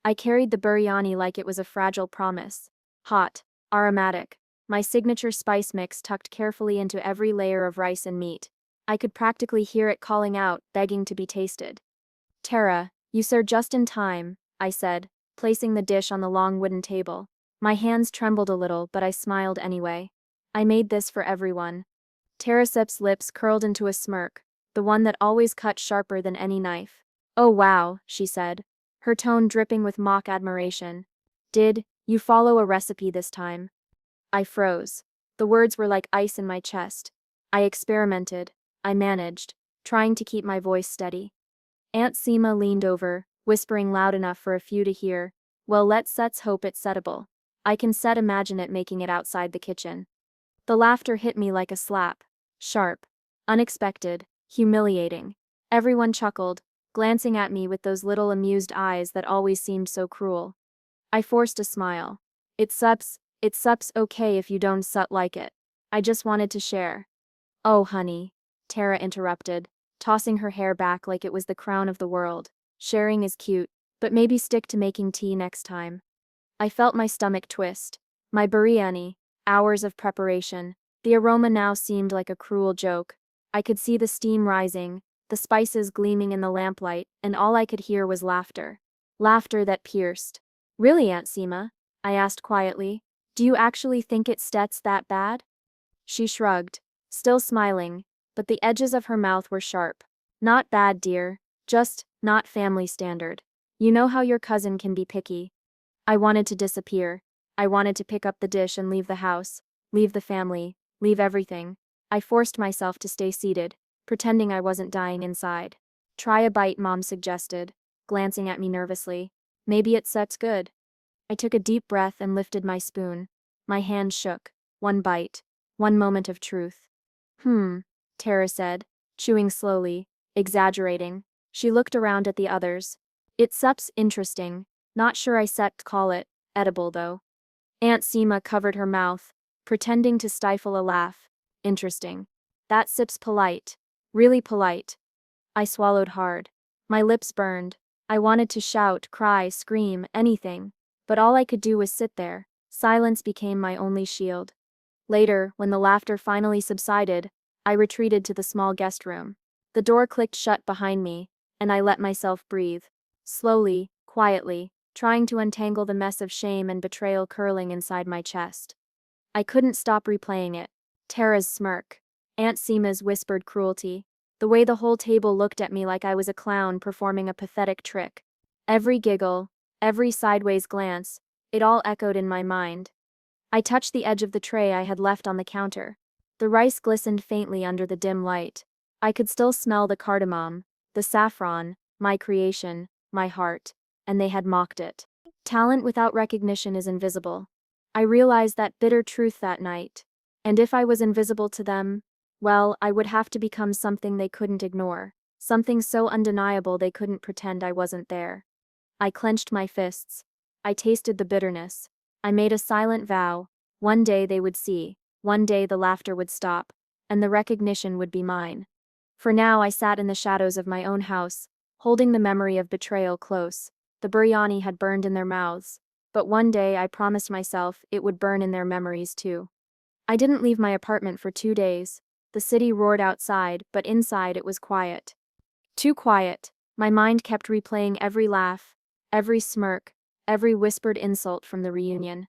I carried the biryani like it was a fragile promise. Hot, aromatic, my signature spice mix tucked carefully into every layer of rice and meat. I could practically hear it calling out, begging to be tasted. Tara, you served just in time, I said, placing the dish on the long wooden table. My hands trembled a little, but I smiled anyway. I made this for everyone. Terasep's lips curled into a smirk, the one that always cut sharper than any knife. Oh wow, she said, her tone dripping with mock admiration. Did you follow a recipe this time? I froze. The words were like ice in my chest. I experimented. I managed, trying to keep my voice steady. Aunt Seema leaned over, whispering loud enough for a few to hear. Well, let's hope it's settable. I can imagine it making it outside the kitchen. The laughter hit me like a slap. Sharp, unexpected, humiliating. Everyone chuckled, glancing at me with those little amused eyes that always seemed so cruel. I forced a smile. It's okay if you don't like it. I just wanted to share. Oh, honey, Tara interrupted, tossing her hair back like it was the crown of the world. Sharing is cute, but maybe stick to making tea next time. I felt my stomach twist. My biryani, hours of preparation. The aroma now seemed like a cruel joke. I could see the steam rising, the spices gleaming in the lamplight, and all I could hear was laughter. Laughter that pierced. Really, Aunt Seema? I asked quietly. Do you actually think it's that bad? She shrugged, still smiling, but the edges of her mouth were sharp. Not bad, dear. Just not family standard. You know how your cousin can be picky. I wanted to disappear. I wanted to pick up the dish and leave the house, leave the family, leave everything. I forced myself to stay seated, pretending I wasn't dying inside. Try a bite, Mom suggested, glancing at me nervously. Maybe it's good. I took a deep breath and lifted my spoon. My hand shook. One bite. One moment of truth. Tara said, chewing slowly, exaggerating. She looked around at the others. It's interesting. Not sure I call it edible though. Aunt Seema covered her mouth, pretending to stifle a laugh. Interesting. That sip's polite. Really polite. I swallowed hard. My lips burned. I wanted to shout, cry, scream, anything. But all I could do was sit there. Silence became my only shield. Later, when the laughter finally subsided, I retreated to the small guest room. The door clicked shut behind me, and I let myself breathe. Slowly, quietly, trying to untangle the mess of shame and betrayal curling inside my chest. I couldn't stop replaying it. Tara's smirk. Aunt Seema's whispered cruelty. The way the whole table looked at me like I was a clown performing a pathetic trick. Every giggle, every sideways glance, it all echoed in my mind. I touched the edge of the tray I had left on the counter. The rice glistened faintly under the dim light. I could still smell the cardamom, the saffron, my creation, my heart, and they had mocked it. Talent without recognition is invisible. I realized that bitter truth that night. And if I was invisible to them, well, I would have to become something they couldn't ignore, something so undeniable they couldn't pretend I wasn't there. I clenched my fists. I tasted the bitterness. I made a silent vow. One day they would see. One day the laughter would stop, and the recognition would be mine. For now I sat in the shadows of my own house, holding the memory of betrayal close. The biryani had burned in their mouths, but one day I promised myself it would burn in their memories too. I didn't leave my apartment for 2 days. The city roared outside, but inside it was quiet. Too quiet. My mind kept replaying every laugh, every smirk, every whispered insult from the reunion.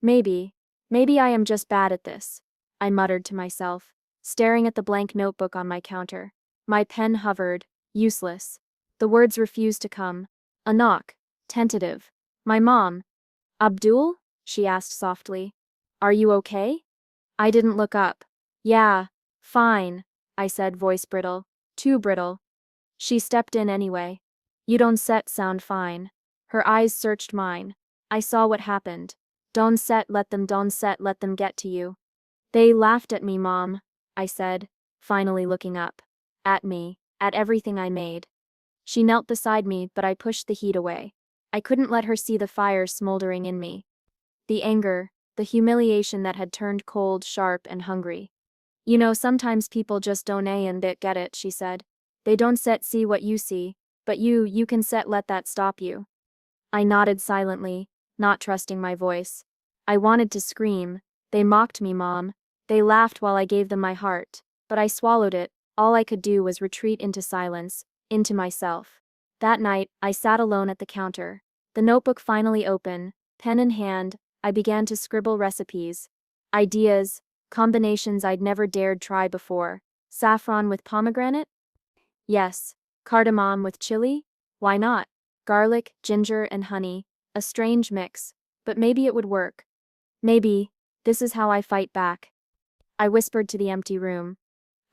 Maybe I am just bad at this, I muttered to myself, staring at the blank notebook on my counter. My pen hovered, useless. The words refused to come. A knock. Tentative. My mom. Abdul? She asked softly. Are you okay? I didn't look up. Yeah, fine, I said, voice brittle. Too brittle. She stepped in anyway. You don't sound fine. Her eyes searched mine. I saw what happened. Don't let them get to you. They laughed at me, Mom, I said, finally looking up. At me, at everything I made. She knelt beside me, but I pushed the heat away. I couldn't let her see the fire smoldering in me. The anger, the humiliation that had turned cold, sharp, and hungry. You know, sometimes people just don't get it, she said. They don't see what you see, but you can let that stop you. I nodded silently, not trusting my voice. I wanted to scream. They mocked me, Mom. They laughed while I gave them my heart. But I swallowed it. All I could do was retreat into silence, into myself. That night, I sat alone at the counter. The notebook finally open, pen in hand, I began to scribble recipes. Ideas, combinations I'd never dared try before. Saffron with pomegranate? Yes. Cardamom with chili? Why not? Garlic, ginger, and honey. A strange mix. But maybe it would work. Maybe. This is how I fight back. I whispered to the empty room.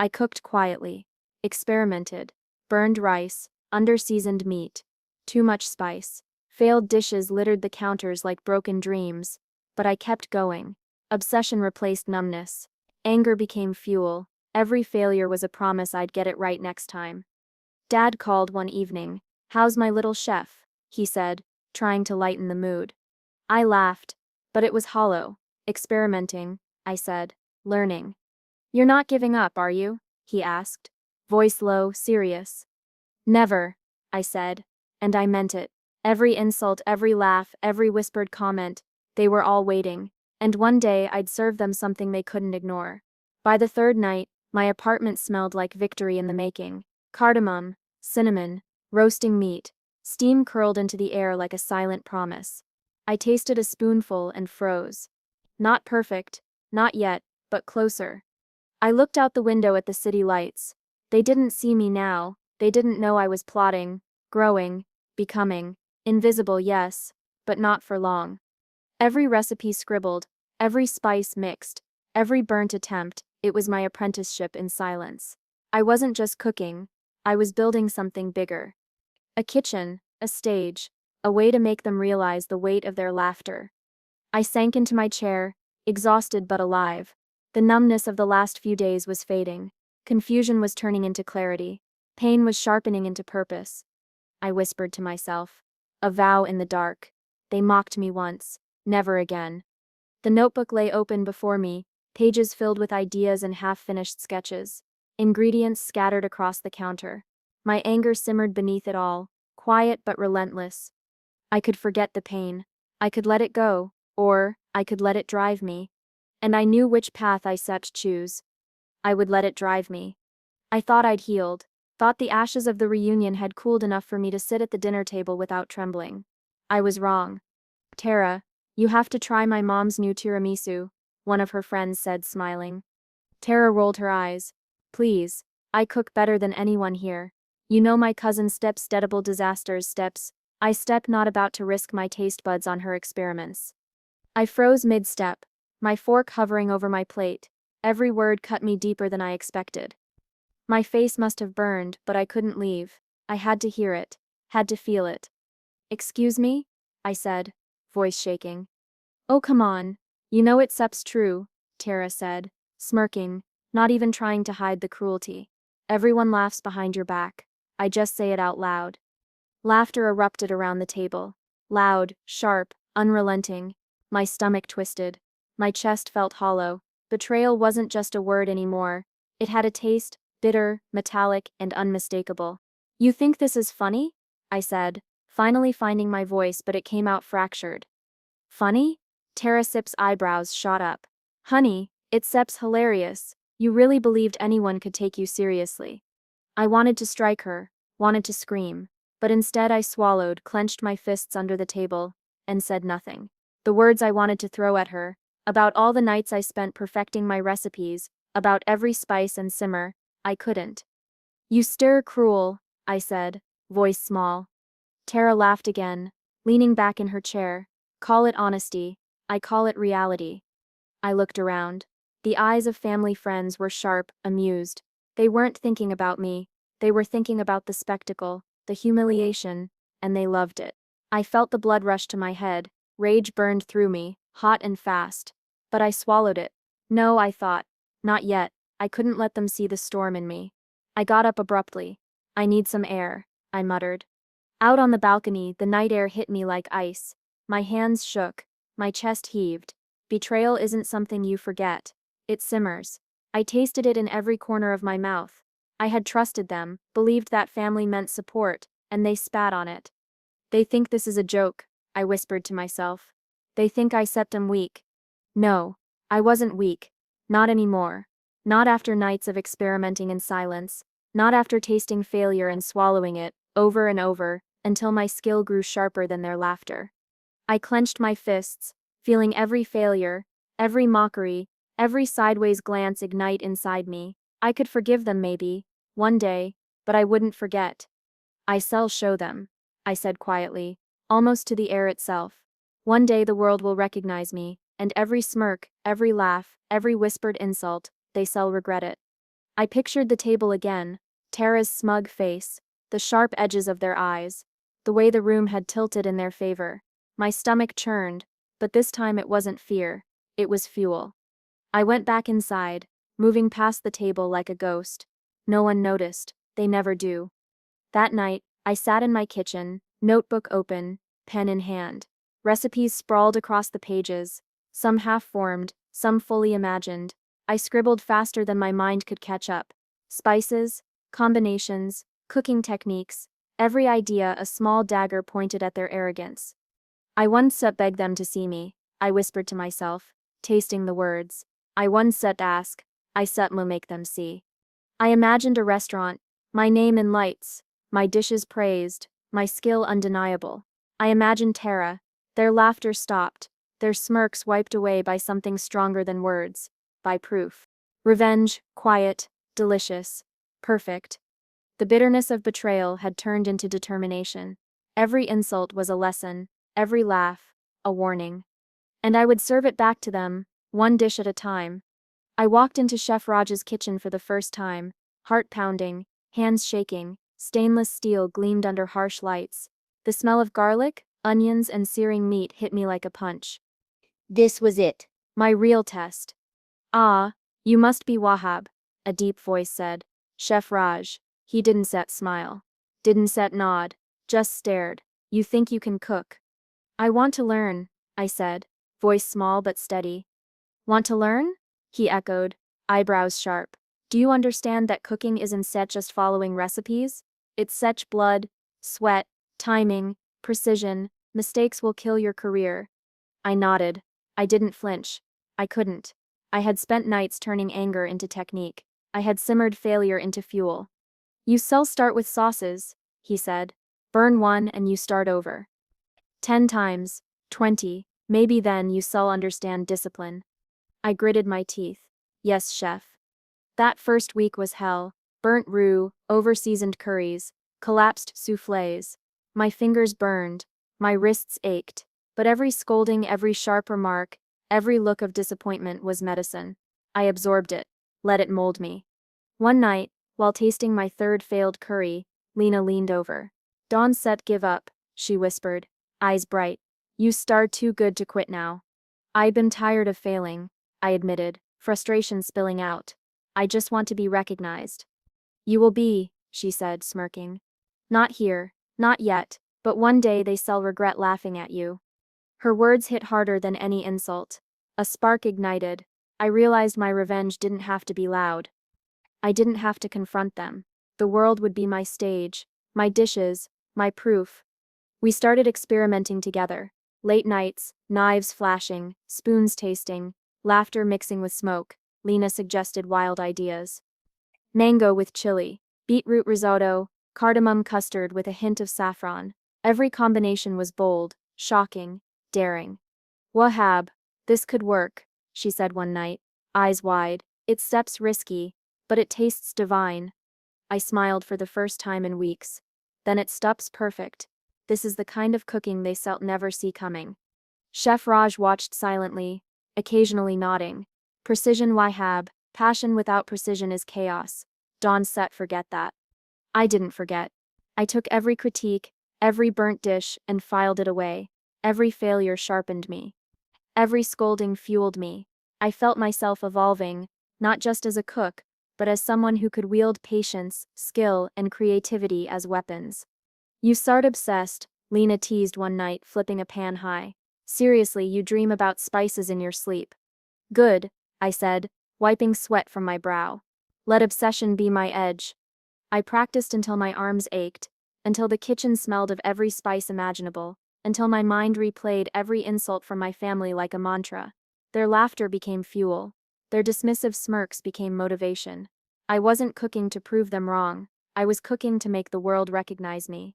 I cooked quietly. Experimented. Burned rice. Under-seasoned meat. Too much spice. Failed dishes littered the counters like broken dreams. But I kept going. Obsession replaced numbness. Anger became fuel. Every failure was a promise I'd get it right next time. Dad called one evening. "How's my little chef?" he said, trying to lighten the mood. I laughed, but it was hollow. "Experimenting," I said. "Learning." "You're not giving up, are you?" he asked. Voice low, serious. "Never," I said. And I meant it. Every insult, every laugh, every whispered comment, they were all waiting. And one day I'd serve them something they couldn't ignore. By the third night, my apartment smelled like victory in the making. Cardamom, cinnamon, roasting meat, steam curled into the air like a silent promise. I tasted a spoonful and froze. Not perfect, not yet, but closer. I looked out the window at the city lights. They didn't see me now, they didn't know I was plotting, growing, becoming. Invisible, yes, but not for long. Every recipe scribbled, every spice mixed, every burnt attempt, it was my apprenticeship in silence. I wasn't just cooking, I was building something bigger. A kitchen, a stage, a way to make them realize the weight of their laughter. I sank into my chair, exhausted but alive. The numbness of the last few days was fading. Confusion was turning into clarity. Pain was sharpening into purpose. I whispered to myself. A vow in the dark. They mocked me once. Never again. The notebook lay open before me, pages filled with ideas and half-finished sketches. Ingredients scattered across the counter. My anger simmered beneath it all, quiet but relentless. I could forget the pain. I could let it go, or I could let it drive me. And I knew which path I set to choose. I would let it drive me. I thought I'd healed, thought the ashes of the reunion had cooled enough for me to sit at the dinner table without trembling. I was wrong. "Tara, you have to try my mom's new tiramisu," one of her friends said, smiling. Tara rolled her eyes. "Please, I cook better than anyone here. You know my cousin steps steadable disasters steps. I step not about to risk my taste buds on her experiments." I froze mid-step, my fork hovering over my plate. Every word cut me deeper than I expected. My face must have burned, but I couldn't leave. I had to hear it, had to feel it. "Excuse me?" I said, voice shaking. "Oh, come on. You know it's true," Tara said, smirking, not even trying to hide the cruelty. "Everyone laughs behind your back. I just say it out loud." Laughter erupted around the table. Loud, sharp, unrelenting. My stomach twisted. My chest felt hollow. Betrayal wasn't just a word anymore. It had a taste, bitter, metallic, and unmistakable. "You think this is funny?" I said, finally finding my voice, but it came out fractured. "Funny?" Tara Sip's eyebrows shot up. "Honey, it's hilarious. You really believed anyone could take you seriously." I wanted to strike her, wanted to scream. But instead I swallowed, clenched my fists under the table, and said nothing. The words I wanted to throw at her, about all the nights I spent perfecting my recipes, about every spice and simmer, I couldn't. "You stir cruel," I said, voice small. Tara laughed again, leaning back in her chair. "Call it honesty, I call it reality." I looked around. The eyes of family friends were sharp, amused. They weren't thinking about me, they were thinking about the spectacle, the humiliation, and they loved it. I felt the blood rush to my head, rage burned through me, hot and fast. But I swallowed it. No, I thought. Not yet. I couldn't let them see the storm in me. I got up abruptly. "I need some air," I muttered. Out on the balcony, the night air hit me like ice. My hands shook, my chest heaved. Betrayal isn't something you forget. It simmers. I tasted it in every corner of my mouth. I had trusted them, believed that family meant support, and they spat on it. "They think this is a joke," I whispered to myself. They think I set them weak. No, I wasn't weak. Not anymore. Not after nights of experimenting in silence. Not after tasting failure and swallowing it, over and over, until my skill grew sharper than their laughter. I clenched my fists, feeling every failure, every mockery, every sideways glance ignite inside me. I could forgive them maybe, one day, but I wouldn't forget. I shall show them, I said quietly, almost to the air itself. One day the world will recognize me, and every smirk, every laugh, every whispered insult, they shall regret it. I pictured the table again, Tara's smug face, the sharp edges of their eyes, the way the room had tilted in their favor. My stomach churned, but this time it wasn't fear, it was fuel. I went back inside, moving past the table like a ghost. No one noticed, they never do. That night, I sat in my kitchen, notebook open, pen in hand. Recipes sprawled across the pages, some half-formed, some fully imagined. I scribbled faster than my mind could catch up. Spices, combinations, cooking techniques, every idea a small dagger pointed at their arrogance. I once begged them to see me, I whispered to myself, tasting the words. I once ask, I will make them see. I imagined a restaurant, my name in lights, my dishes praised, my skill undeniable. I imagined Tara, their laughter stopped, their smirks wiped away by something stronger than words, by proof. Revenge, quiet, delicious, perfect. The bitterness of betrayal had turned into determination. Every insult was a lesson, every laugh, a warning. And I would serve it back to them, one dish at a time. I walked into Chef Raj's kitchen for the first time, heart pounding, hands shaking, stainless steel gleamed under harsh lights. The smell of garlic, onions, and searing meat hit me like a punch. This was it. My real test. Ah, you must be Wahab, a deep voice said. Chef Raj. He didn't smile. Didn't nod. Just stared. You think you can cook? I want to learn, I said, voice small but steady. Want to learn? He echoed, eyebrows sharp. Do you understand that cooking isn't just following recipes? It's such blood, sweat, timing, precision. Mistakes will kill your career. I nodded. I didn't flinch. I couldn't. I had spent nights turning anger into technique. I had simmered failure into fuel. You start with sauces, he said. Burn one and you start over. 10 times, 20, maybe then you understand discipline. I gritted my teeth. Yes, chef. That first week was hell. Burnt roux, over-seasoned curries, collapsed soufflés. My fingers burned, my wrists ached, but every scolding, every sharp remark, every look of disappointment was medicine. I absorbed it, let it mold me. One night, while tasting my third failed curry, Lena leaned over. Don't give up, she whispered, eyes bright. You starred too good to quit now. I've been tired of failing, I admitted, frustration spilling out. I just want to be recognized. You will be, she said, smirking. Not here, not yet, but one day they shall regret laughing at you. Her words hit harder than any insult. A spark ignited. I realized my revenge didn't have to be loud. I didn't have to confront them. The world would be my stage, my dishes, my proof. We started experimenting together. Late nights, knives flashing, spoons tasting, laughter mixing with smoke. Lena suggested wild ideas. Mango with chili, beetroot risotto, cardamom custard with a hint of saffron. Every combination was bold, shocking, daring. Wahab, this could work, she said one night, eyes wide. It steps risky, but it tastes divine. I smiled for the first time in weeks. Then it stops perfect. This is the kind of cooking they never see coming. Chef Raj watched silently, occasionally nodding. Precision Wahab, passion without precision is chaos. Don't forget that. I didn't forget. I took every critique, every burnt dish, and filed it away. Every failure sharpened me. Every scolding fueled me. I felt myself evolving, not just as a cook, but as someone who could wield patience, skill, and creativity as weapons. You start obsessed, Lena teased one night, flipping a pan high. Seriously, you dream about spices in your sleep. Good, I said, wiping sweat from my brow. Let obsession be my edge. I practiced until my arms ached, until the kitchen smelled of every spice imaginable. until my mind replayed every insult from my family like a mantra. Their laughter became fuel. Their dismissive smirks became motivation. I wasn't cooking to prove them wrong. I was cooking to make the world recognize me.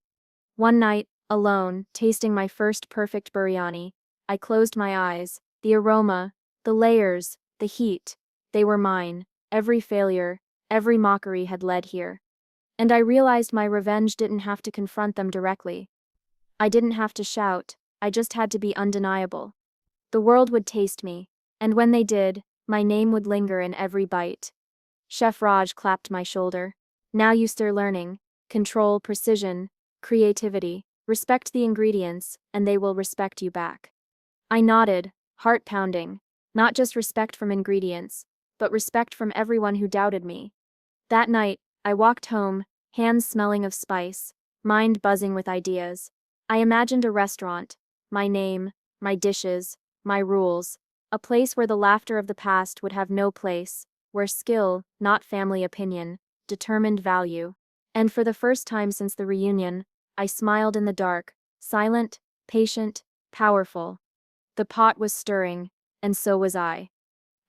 One night, alone, tasting my first perfect biryani, I closed my eyes. The aroma, the layers, the heat, they were mine. Every failure, every mockery had led here. And I realized my revenge didn't have to confront them directly. I didn't have to shout, I just had to be undeniable. The world would taste me, and when they did, my name would linger in every bite. Chef Raj clapped my shoulder. Now you start learning. Control, precision, creativity. Respect the ingredients, and they will respect you back. I nodded, heart pounding. Not just respect from ingredients, but respect from everyone who doubted me. That night, I walked home, hands smelling of spice, mind buzzing with ideas. I imagined a restaurant, my name, my dishes, my rules, a place where the laughter of the past would have no place, where skill, not family opinion, determined value. And for the first time since the reunion, I smiled in the dark, silent, patient, powerful. The pot was stirring, and so was I.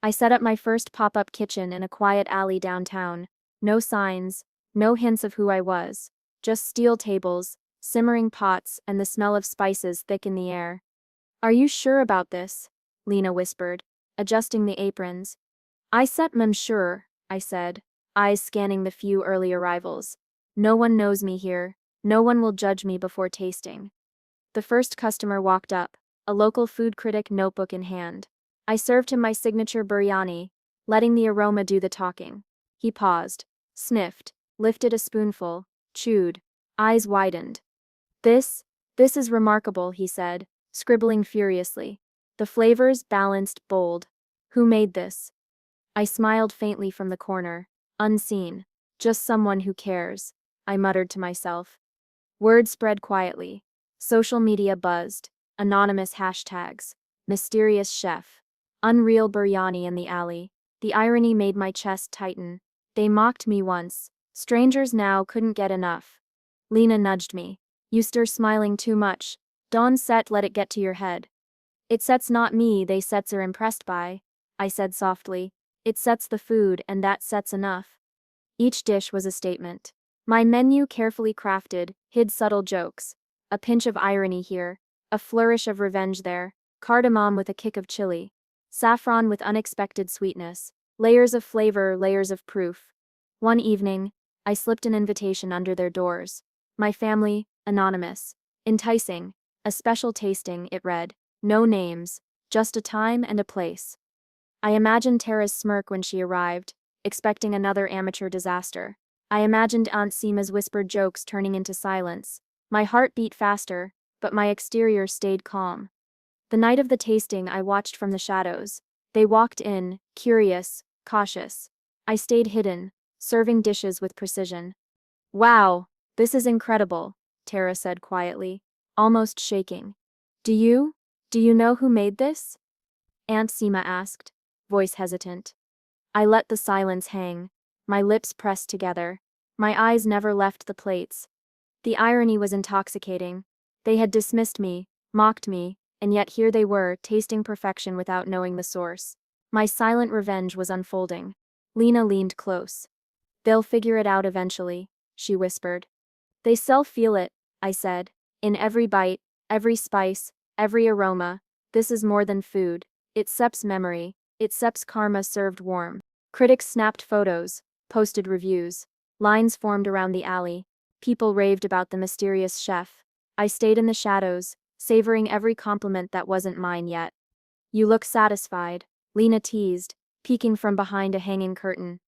I set up my first pop-up kitchen in a quiet alley downtown. No signs, no hints of who I was. Just steel tables, simmering pots, and the smell of spices thick in the air. Are you sure about this? Lena whispered, adjusting the aprons. I said I'm sure, I said, eyes scanning the few early arrivals. No one knows me here. No one will judge me before tasting. The first customer walked up, a local food critic, notebook in hand. I served him my signature biryani, letting the aroma do the talking. He paused, sniffed, lifted a spoonful, chewed, eyes widened. This is remarkable, he said, scribbling furiously. The flavors balanced, bold. Who made this? I smiled faintly from the corner, unseen. Just someone who cares, I muttered to myself. Word spread quietly. Social media buzzed. Anonymous hashtags. Mysterious chef. Unreal biryani in the alley. The irony made my chest tighten. They mocked me once. Strangers now couldn't get enough. Lena nudged me. You stir smiling too much. Don't let it get to your head. It sets not me, they sets are impressed by. I said softly. It sets the food, and that sets enough. Each dish was a statement. My menu, carefully crafted, hid subtle jokes. A pinch of irony here, a flourish of revenge there, cardamom with a kick of chili, saffron with unexpected sweetness, layers of flavor, layers of proof. One evening, I slipped an invitation under their doors. My family, anonymous. Enticing. A special tasting, it read. No names, just a time and a place. I imagined Tara's smirk when she arrived, expecting another amateur disaster. I imagined Aunt Seema's whispered jokes turning into silence. My heart beat faster, but my exterior stayed calm. The night of the tasting, I watched from the shadows. They walked in, curious, cautious. I stayed hidden, serving dishes with precision. Wow, this is incredible, Tara said quietly, almost shaking. Do you know who made this? Aunt Seema asked, voice hesitant. I let the silence hang, my lips pressed together. My eyes never left the plates. The irony was intoxicating. They had dismissed me, mocked me, and yet here they were, tasting perfection without knowing the source. My silent revenge was unfolding. Lena leaned close. They'll figure it out eventually, she whispered. They feel it, I said. In every bite, every spice, every aroma. This is more than food. It seps memory. It seps karma served warm. Critics snapped photos, posted reviews. Lines formed around the alley. People raved about the mysterious chef. I stayed in the shadows, savoring every compliment that wasn't mine yet. You look satisfied, Lena teased, peeking from behind a hanging curtain.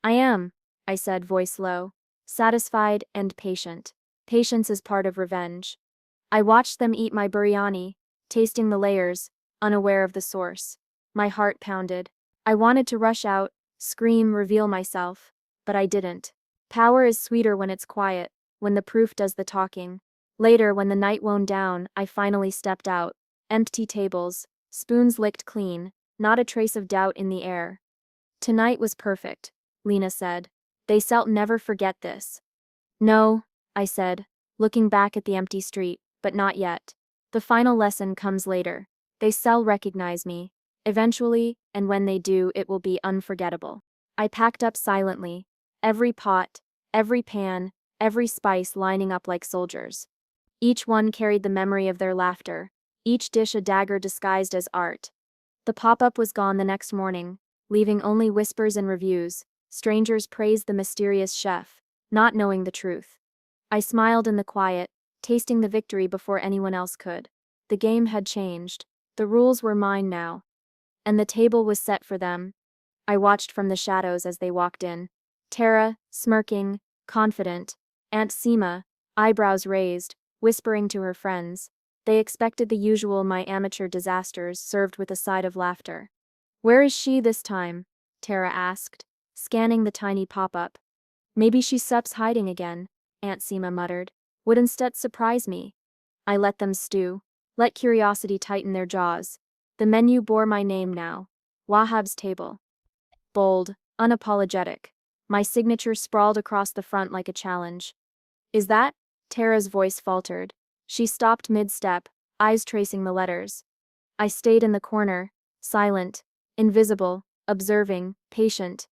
I am, I said, voice low. Satisfied and patient. Patience is part of revenge. I watched them eat my biryani, tasting the layers, unaware of the source. My heart pounded. I wanted to rush out, scream, reveal myself, but I didn't. Power is sweeter when it's quiet, when the proof does the talking. Later, when the night wound down, I finally stepped out. Empty tables, spoons licked clean, not a trace of doubt in the air. Tonight was perfect, Lena said. They'll never forget this. No, I said, looking back at the empty street, but not yet. The final lesson comes later. They shall recognize me. Eventually, and when they do, it will be unforgettable. I packed up silently. Every pot, every pan, every spice lining up like soldiers. Each one carried the memory of their laughter, each dish a dagger disguised as art. The pop-up was gone the next morning, leaving only whispers and reviews. Strangers praised the mysterious chef, not knowing the truth. I smiled in the quiet, tasting the victory before anyone else could. The game had changed. The rules were mine now. And the table was set for them. I watched from the shadows as they walked in. Tara, smirking, confident. Aunt Seema, eyebrows raised, whispering to her friends. They expected the usual my amateur disasters served with a side of laughter. "Where is she this time?" Tara asked, scanning the tiny pop-up. "Maybe she sups hiding again," Aunt Seema muttered. "Wouldn't that surprise me?" I let them stew. Let curiosity tighten their jaws. The menu bore my name now. Wahab's table. Bold, unapologetic. My signature sprawled across the front like a challenge. "Is that?" Tara's voice faltered. She stopped mid-step, eyes tracing the letters. I stayed in the corner, silent, invisible, observing, patient.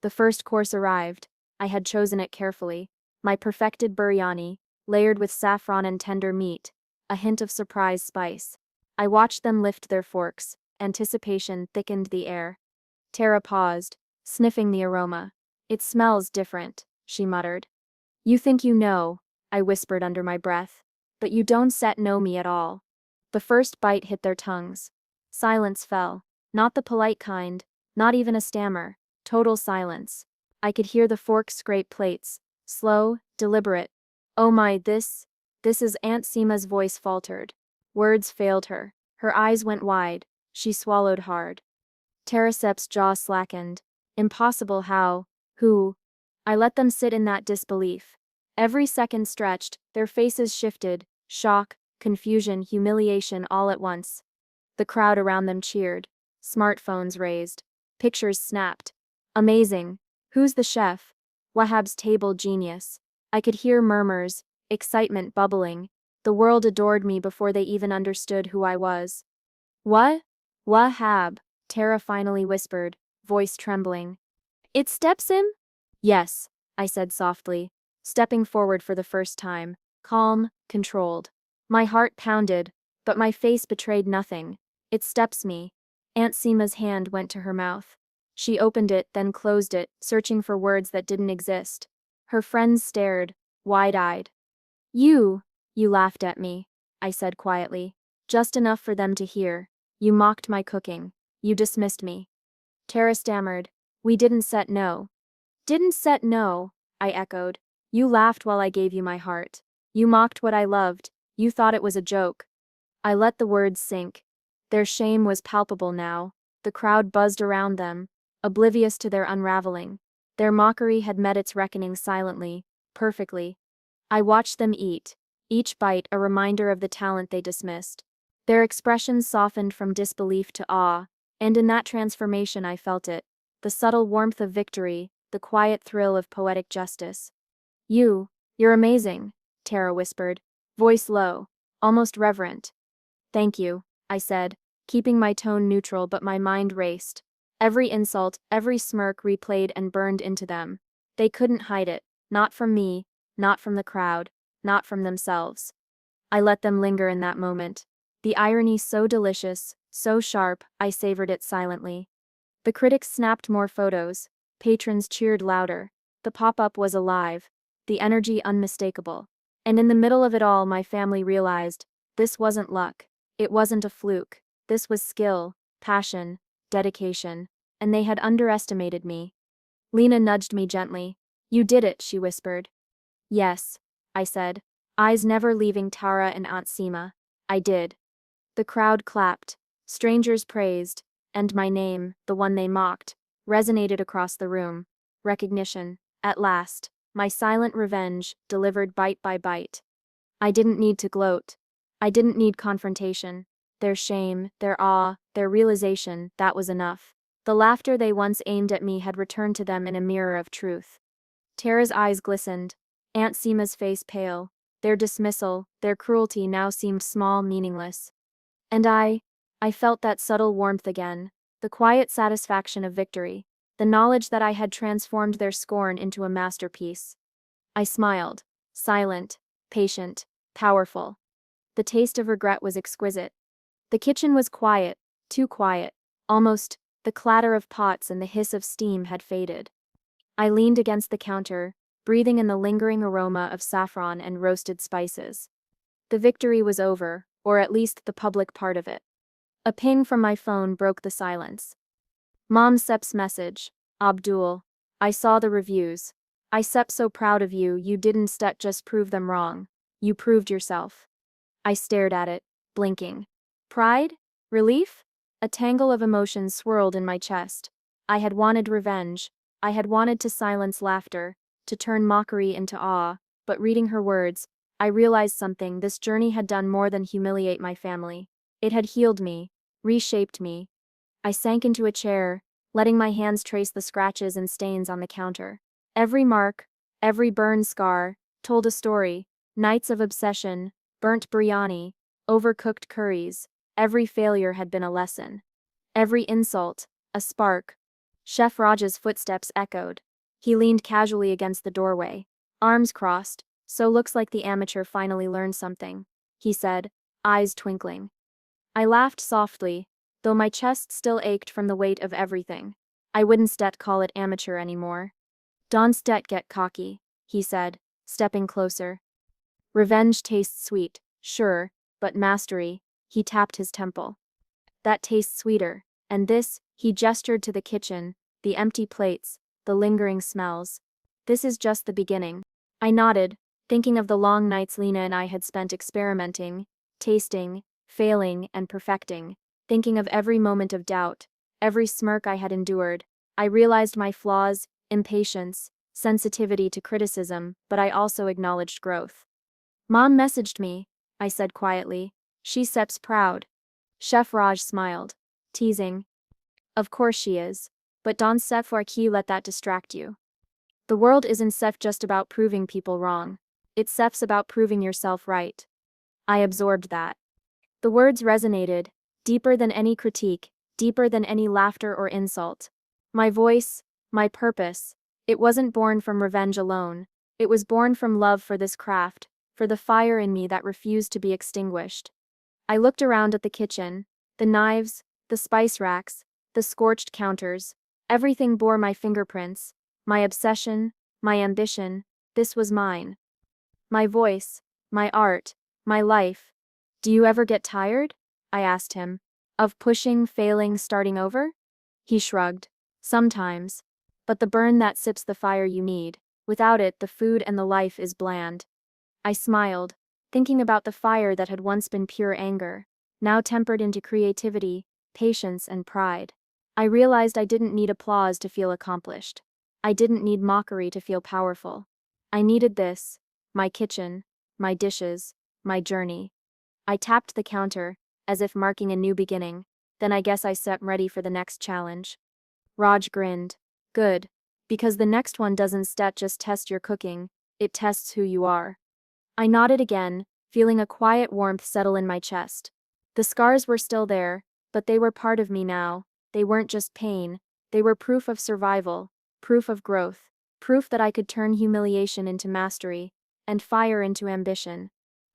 The first course arrived. I had chosen it carefully. My perfected biryani, layered with saffron and tender meat, a hint of surprise spice. I watched them lift their forks. Anticipation thickened the air. Tara paused, sniffing the aroma. "It smells different," she muttered. "You think you know," I whispered under my breath. "But you don't know me at all." The first bite hit their tongues. Silence fell. Not the polite kind, not even a stammer. Total silence. I could hear the fork scrape plates. Slow, deliberate. "Oh my, this is..." Aunt Seema's voice faltered. Words failed her. Her eyes went wide. She swallowed hard. Terasep's jaw slackened. "Impossible, how? Who?" I let them sit in that disbelief. Every second stretched, their faces shifted, shock, confusion, humiliation all at once. The crowd around them cheered. Smartphones raised. Pictures snapped. "Amazing. Who's the chef?" "Wahab's table genius." I could hear murmurs, excitement bubbling. The world adored me before they even understood who I was. "What?" "Wahab," Tara finally whispered, voice trembling. "It steps him?" "Yes," I said softly, stepping forward for the first time, calm, controlled. My heart pounded, but my face betrayed nothing. "It steps me." Aunt Seema's hand went to her mouth. She opened it, then closed it, searching for words that didn't exist. Her friends stared, wide-eyed. You laughed at me," I said quietly. Just enough for them to hear. "You mocked my cooking. You dismissed me." Tara stammered. "We didn't know." "Didn't know," I echoed. "You laughed while I gave you my heart. You mocked what I loved. You thought it was a joke." I let the words sink. Their shame was palpable now. The crowd buzzed around them, oblivious to their unraveling. Their mockery had met its reckoning silently, perfectly. I watched them eat, each bite a reminder of the talent they dismissed. Their expressions softened from disbelief to awe, and in that transformation I felt it, the subtle warmth of victory, the quiet thrill of poetic justice. You're amazing," Tara whispered, voice low, almost reverent. "Thank you," I said, keeping my tone neutral, but my mind raced. Every insult, every smirk replayed and burned into them. They couldn't hide it, not from me, not from the crowd, not from themselves. I let them linger in that moment. The irony so delicious, so sharp, I savored it silently. The critics snapped more photos. Patrons cheered louder. The pop-up was alive. The energy unmistakable. And in the middle of it all, my family realized, this wasn't luck. It wasn't a fluke. This was skill, passion, dedication. And they had underestimated me. Lena nudged me gently. "You did it," she whispered. "Yes," I said, eyes never leaving Tara and Aunt Seema. "I did." The crowd clapped. Strangers praised. And my name, the one they mocked, resonated across the room. Recognition, at last. My silent revenge, delivered bite by bite. I didn't need to gloat. I didn't need confrontation. Their shame, their awe, their realization, that was enough. The laughter they once aimed at me had returned to them in a mirror of truth. Tara's eyes glistened. Aunt Seema's face pale. Their dismissal, their cruelty now seemed small, meaningless. And I felt that subtle warmth again, the quiet satisfaction of victory, the knowledge that I had transformed their scorn into a masterpiece. I smiled, silent, patient, powerful. The taste of regret was exquisite. The kitchen was quiet, too quiet, almost. The clatter of pots and the hiss of steam had faded. I leaned against the counter, breathing in the lingering aroma of saffron and roasted spices. The victory was over, or at least the public part of it. A ping from my phone broke the silence. Mom Sep's message. Abdul. I saw the reviews. I Sep so proud of you, you didn't just prove them wrong. You proved yourself. I stared at it, blinking. Pride? Relief? A tangle of emotions swirled in my chest. I had wanted revenge. I had wanted to silence laughter, to turn mockery into awe, but reading her words, I realized something. This journey had done more than humiliate my family. It had healed me, reshaped me. I sank into a chair, letting my hands trace the scratches and stains on the counter. Every mark, every burn scar, told a story. Nights of obsession, burnt biryani, overcooked curries. Every failure had been a lesson. Every insult, a spark. Chef Raj's footsteps echoed. He leaned casually against the doorway, arms crossed. So looks like the amateur finally learned something, he said, eyes twinkling. I laughed softly, though my chest still ached from the weight of everything. I wouldn't call it amateur anymore. Don't get cocky, he said, stepping closer. Revenge tastes sweet, sure, but mastery, he tapped his temple. That tastes sweeter, and this, he gestured to the kitchen, the empty plates, the lingering smells. This is just the beginning. I nodded, thinking of the long nights Lena and I had spent experimenting, tasting, failing, and perfecting, thinking of every moment of doubt, every smirk I had endured. I realized my flaws, impatience, sensitivity to criticism, but I also acknowledged growth. Mom messaged me, I said quietly. She Sep's proud. Chef Raj smiled, teasing. Of course she is. But don't Sef Warki let that distract you. The world isn't Sef just about proving people wrong. It's Sef's about proving yourself right. I absorbed that. The words resonated, deeper than any critique, deeper than any laughter or insult. My voice, my purpose, it wasn't born from revenge alone. It was born from love for this craft, for the fire in me that refused to be extinguished. I looked around at the kitchen, the knives, the spice racks, the scorched counters. Everything bore my fingerprints, my obsession, my ambition. This was mine. My voice, my art, my life. Do you ever get tired? I asked him. Of pushing, failing, starting over? He shrugged. Sometimes. But the burn that sips the fire you need. Without it, the food and the life is bland. I smiled, thinking about the fire that had once been pure anger, now tempered into creativity, patience, and pride. I realized I didn't need applause to feel accomplished. I didn't need mockery to feel powerful. I needed this, my kitchen, my dishes, my journey. I tapped the counter, as if marking a new beginning, then I guess I set ready for the next challenge. Raj grinned. Good. Because the next one doesn't just test your cooking, it tests who you are. I nodded again, feeling a quiet warmth settle in my chest. The scars were still there, but they were part of me now. They weren't just pain, they were proof of survival, proof of growth, proof that I could turn humiliation into mastery, and fire into ambition.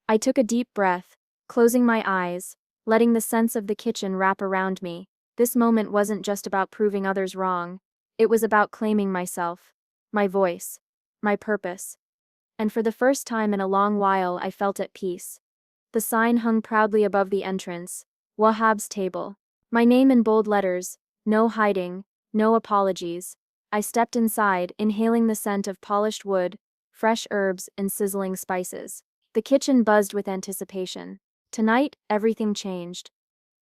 I took a deep breath, closing my eyes, letting the sense of the kitchen wrap around me. This moment wasn't just about proving others wrong, it was about claiming myself, my voice, my purpose. And for the first time in a long while, I felt at peace. The sign hung proudly above the entrance, Wahab's table. My name in bold letters, no hiding, no apologies. I stepped inside, inhaling the scent of polished wood, fresh herbs, and sizzling spices. The kitchen buzzed with anticipation. Tonight, everything changed.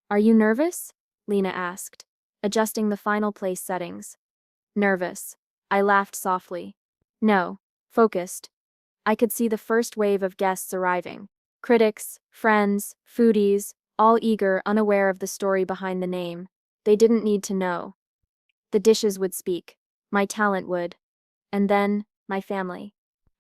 Are you nervous? Lena asked, adjusting the final place settings. Nervous. I laughed softly. No, focused. I could see the first wave of guests arriving. Critics, friends, foodies, all eager, unaware of the story behind the name. They didn't need to know. The dishes would speak. My talent would. And then, my family.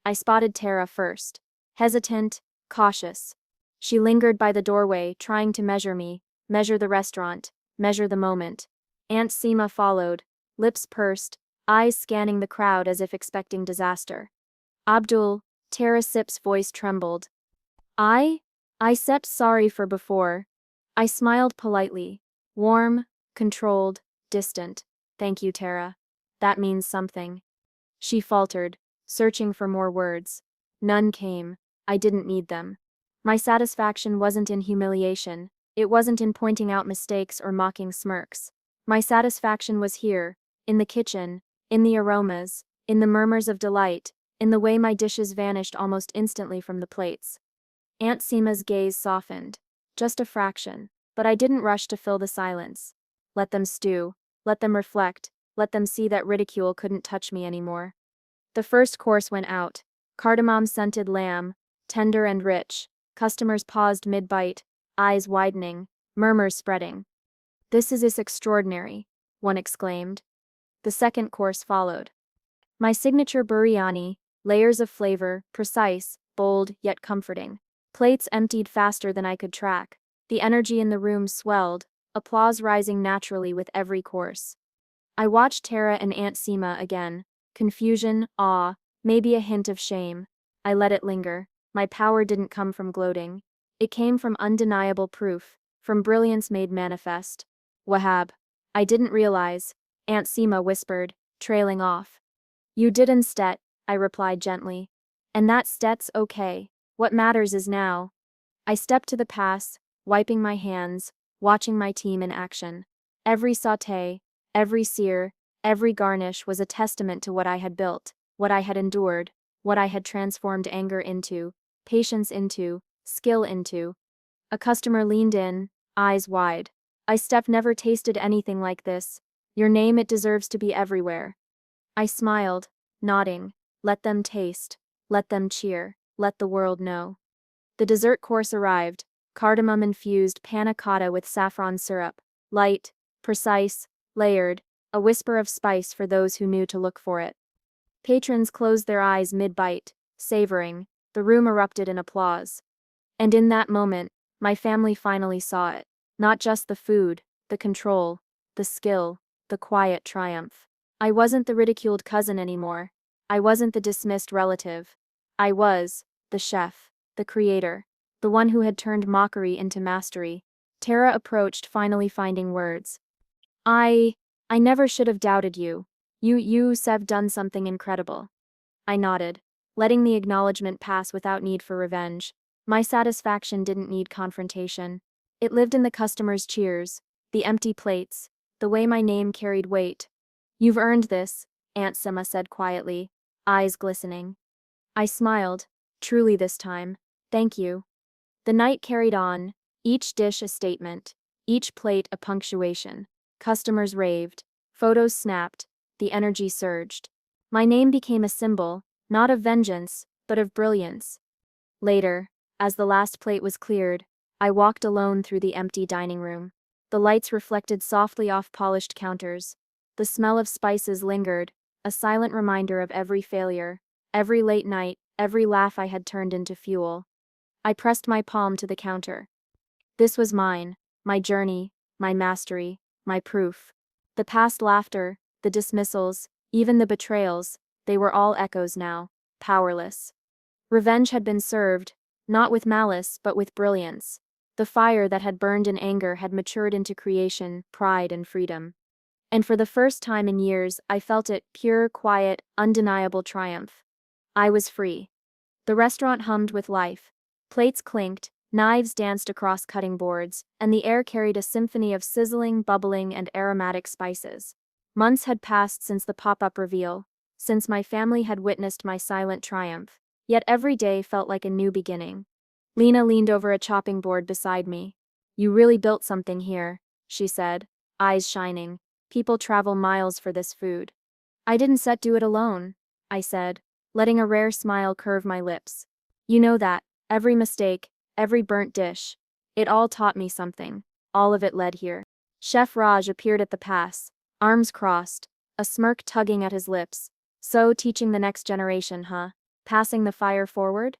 I spotted Tara first. hesitant, cautious. She lingered by the doorway, trying to measure me, measure the restaurant, measure the moment. Aunt Seema followed, lips pursed, eyes scanning the crowd as if expecting disaster. Abdul, Tara Sip's voice trembled. I? I said sorry for before. I smiled politely. Warm, controlled, distant. Thank you, Tara. That means something. She faltered, searching for more words. None came. I didn't need them. My satisfaction wasn't in humiliation. It wasn't in pointing out mistakes or mocking smirks. My satisfaction was here, in the kitchen, in the aromas, in the murmurs of delight, in the way my dishes vanished almost instantly from the plates. Aunt Seema's gaze softened. Just a fraction, but I didn't rush to fill the silence. Let them stew, let them reflect, let them see that ridicule couldn't touch me anymore. The first course went out. Cardamom-scented lamb, tender and rich. Customers paused mid-bite, eyes widening, murmurs spreading. This is extraordinary, one exclaimed. The second course followed. My signature biryani, layers of flavor, precise, bold, yet comforting. Plates emptied faster than I could track. The energy in the room swelled, applause rising naturally with every course. I watched Tara and Aunt Seema again. Confusion, awe, maybe a hint of shame. I let it linger. My power didn't come from gloating. It came from undeniable proof, from brilliance made manifest. Wahab. I didn't realize, Aunt Seema whispered, trailing off. You did instead, I replied gently. And that stet's okay. What matters is now. I stepped to the pass, wiping my hands, watching my team in action. Every sauté, every sear, every garnish was a testament to what I had built, what I had endured, what I had transformed anger into, patience into, skill into. A customer leaned in, eyes wide. Steph never tasted anything like this. Your name, it deserves to be everywhere. I smiled, nodding. Let them taste. Let them cheer. Let the world know. The dessert course arrived, cardamom-infused panna cotta with saffron syrup, light, precise, layered, a whisper of spice for those who knew to look for it. Patrons closed their eyes mid-bite, savoring. The room erupted in applause. And in that moment, my family finally saw it. Not just the food, the control, the skill, the quiet triumph. I wasn't the ridiculed cousin anymore. I wasn't the dismissed relative. I was the chef, the creator, the one who had turned mockery into mastery. Tara approached, finally finding words. I never should have doubted you. You've done something incredible. I nodded, letting the acknowledgement pass without need for revenge. My satisfaction didn't need confrontation. It lived in the customers' cheers, the empty plates, the way my name carried weight. You've earned this, Aunt Seema said quietly, eyes glistening. I smiled, truly this time. Thank you. The night carried on, each dish a statement, each plate a punctuation. Customers raved, photos snapped, the energy surged. My name became a symbol, not of vengeance, but of brilliance. Later, as the last plate was cleared, I walked alone through the empty dining room. The lights reflected softly off polished counters. The smell of spices lingered, a silent reminder of every failure, every late night, every laugh I had turned into fuel. I pressed my palm to the counter. This was mine, my journey, my mastery, my proof. The past laughter, the dismissals, even the betrayals, they were all echoes now, powerless. Revenge had been served, not with malice but with brilliance. The fire that had burned in anger had matured into creation, pride, and freedom. And for the first time in years, I felt it, pure, quiet, undeniable triumph. I was free. The restaurant hummed with life. Plates clinked, knives danced across cutting boards, and the air carried a symphony of sizzling, bubbling, and aromatic spices. Months had passed since the pop-up reveal, since my family had witnessed my silent triumph, yet every day felt like a new beginning. Lena leaned over a chopping board beside me. You really built something here, she said, eyes shining. People travel miles for this food. I didn't do it alone, I said, letting a rare smile curve my lips. You know that, every mistake, every burnt dish, it all taught me something. All of it led here. Chef Raj appeared at the pass, arms crossed, a smirk tugging at his lips. So teaching the next generation, huh? Passing the fire forward?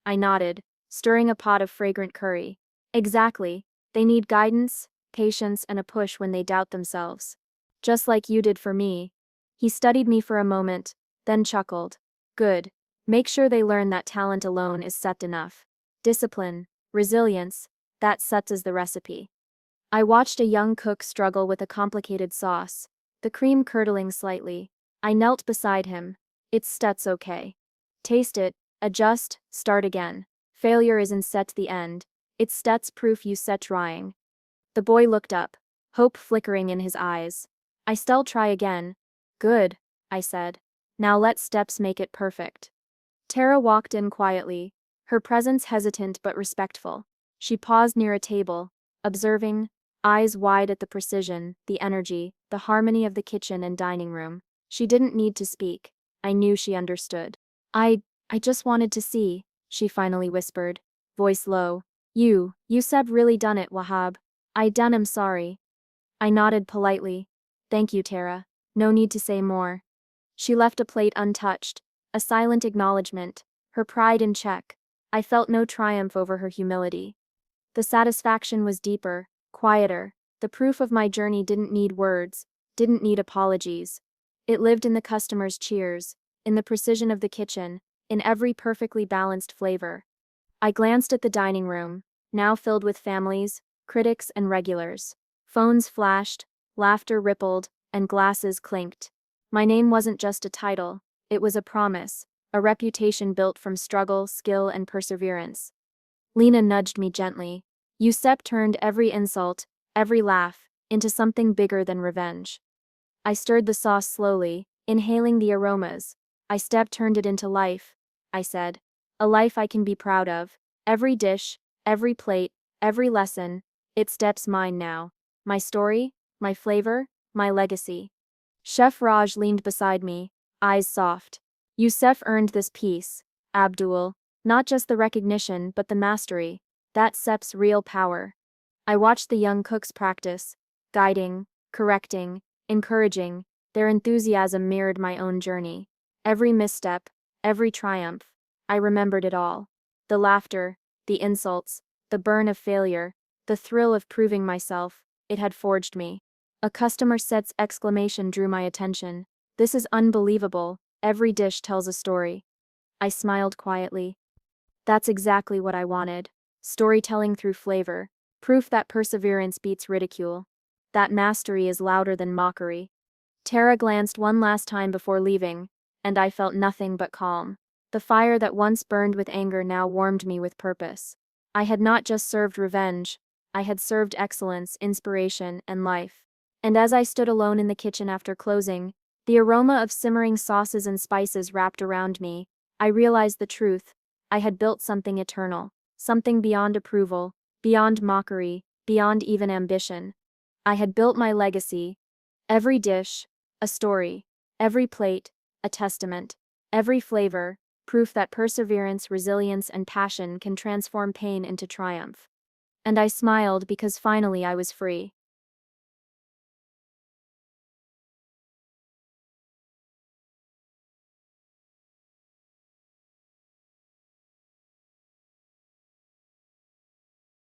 I nodded, stirring a pot of fragrant curry. Exactly. They need guidance, patience, and a push when they doubt themselves. Just like you did for me. He studied me for a moment, then chuckled. Good. Make sure they learn that talent alone is set enough. Discipline, resilience, that sets is the recipe. I watched a young cook struggle with a complicated sauce, the cream curdling slightly. I knelt beside him. It's Stets okay. Taste it, adjust, start again. Failure isn't set the end. It's Stets proof you set trying. The boy looked up, hope flickering in his eyes. I still try again. Good, I said. Now let Steps make it perfect. Tara walked in quietly, her presence hesitant but respectful. She paused near a table, observing, eyes wide at the precision, the energy, the harmony of the kitchen and dining room. She didn't need to speak. I knew she understood. I just wanted to see, she finally whispered, voice low. You said really done it, Wahab. I done am sorry. I nodded politely. Thank you, Tara. No need to say more. She left a plate untouched, a silent acknowledgement, her pride in check. I felt no triumph over her humility. The satisfaction was deeper, quieter. The proof of my journey didn't need words, didn't need apologies. It lived in the customers' cheers, in the precision of the kitchen, in every perfectly balanced flavor. I glanced at the dining room, now filled with families, critics, and regulars. Phones flashed, laughter rippled, and glasses clinked. My name wasn't just a title, it was a promise, a reputation built from struggle, skill, and perseverance. Lena nudged me gently. Yusep turned every insult, every laugh, into something bigger than revenge. I stirred the sauce slowly, inhaling the aromas. I turned it into life, I said. A life I can be proud of. Every dish, every plate, every lesson, it steps mine now. My story, my flavor, my legacy. Chef Raj leaned beside me, eyes soft. Yusef earned this peace, Abdul, not just the recognition but the mastery. That's Sep's real power. I watched the young cooks practice, guiding, correcting, encouraging. Their enthusiasm mirrored my own journey. Every misstep, every triumph. I remembered it all. The laughter, the insults, the burn of failure, the thrill of proving myself. It had forged me. A customer set's exclamation drew my attention. This is unbelievable. Every dish tells a story. I smiled quietly. That's exactly what I wanted. Storytelling through flavor. Proof that perseverance beats ridicule. That mastery is louder than mockery. Tara glanced one last time before leaving, and I felt nothing but calm. The fire that once burned with anger now warmed me with purpose. I had not just served revenge, I had served excellence, inspiration, and life. And as I stood alone in the kitchen after closing, the aroma of simmering sauces and spices wrapped around me, I realized the truth. I had built something eternal, something beyond approval, beyond mockery, beyond even ambition. I had built my legacy. Every dish, a story. Every plate, a testament. Every flavor, proof that perseverance, resilience, and passion can transform pain into triumph. And I smiled because finally I was free.